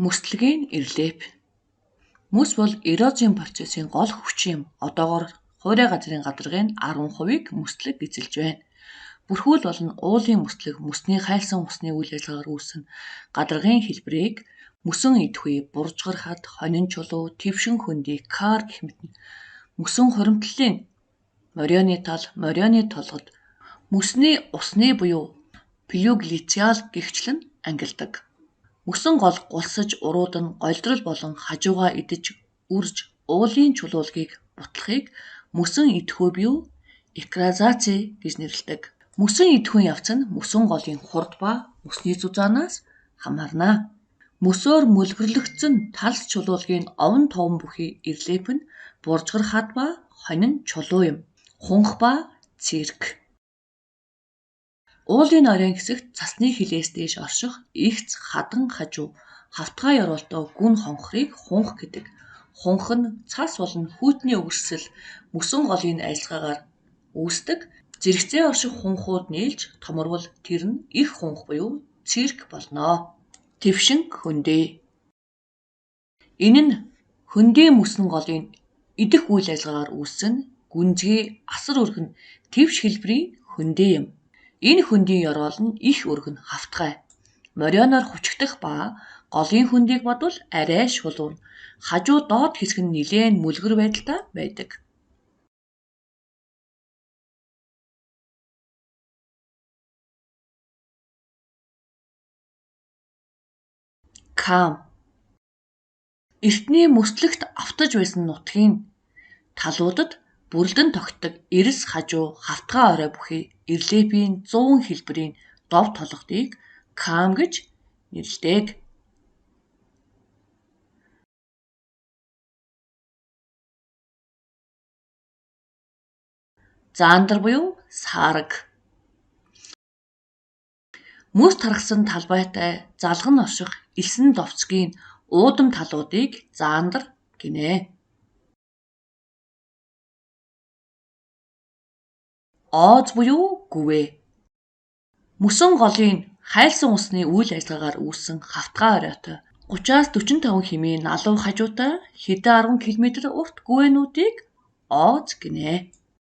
Мөслөгийн эрлеп. Мөс бол эрозийн процессын гол хүч юм. Одоогоор хуурай газрын гадаргын 10%-ийг мөслөг эзэлж байна. Бүрхүүл болон уулын мөслөг мөсний хайлсан усны үйл ажиллагаар үүснэ. Гадаргын хэлбэрийг мөсөн идэвхүй, буржгар хад, хонин чулуу, твшин хөндий, кар гэх мэт мөсөн хуримтлалын морионы тал, морионы толгод, мөсний усны буюу плюглициал гэгчлэн ангилдаг. Мөсөн гол гулсаж уруудан голдрол болон хажуугаа идэж үрж уулын чулуулгийг бутлахыг мөсөн идэвхүй буюу экразаци гэж нэрлэдэг. Мөсөн идэвхүйн явц нь мөсөн голын хурд ба мөсний зузаанаас хамаарна. Мөсөөр мөлгөрлөгдсөн талс чулуулгийн овон товон бүхий эрлеп нь буржгар хад ба хонин чулуу юм. Хунх ба цирк. Уулын оройн хэсэгт цасны хилээс дээш орших игц хадан хажуу хавтгай ёроолтой гүн хонхрыг хунх гэдэг. Хунх нь цас болон хүйтний өгөрсөл мөсөн голын ажиллагаагаар үүсдэг. Зэрэгцээ орших хунхууд нийлж томорвол тэр нь их хунх буюу цирк болно. Твшин хөндий. Энэ нь хөндий мөсөн голын идэх үйл ажиллагаагаар үүссэн гүнзгий асар өргөн твш хэлбэрийн хөндий юм. Энэ хөндийн ёроол нь их өргөн хавтгай. Морионоор хүчгдэх ба голын хөндийг бодвол арай шулуун. Хажуу доод хэсэг нь нэлээн мүлгэр байдалтай байдаг. Кам. Эртний мөслөгт автаж байсан нутгийн талуудад бүрлдэн тогтдог эрс хажуу хавтгай орой бүхий эрлепийн 100 хэлбэрийн дов толгодыг кам гэж нэрлэдэг. Заандар буюу саараг. Мөс тархсан талбайтай залган орших элсэн довцгийн уудам талуудыг заандар гинэ. Ооз буюу гүвээ. Мөсөн голын хайлсан усны үйл ажиллагаагаар үүссэн хавтгай оройтой 30-45 хэмээн налуу хажуутай хэдэн 10 км урт гүвээнүүдийг ооз гинэ.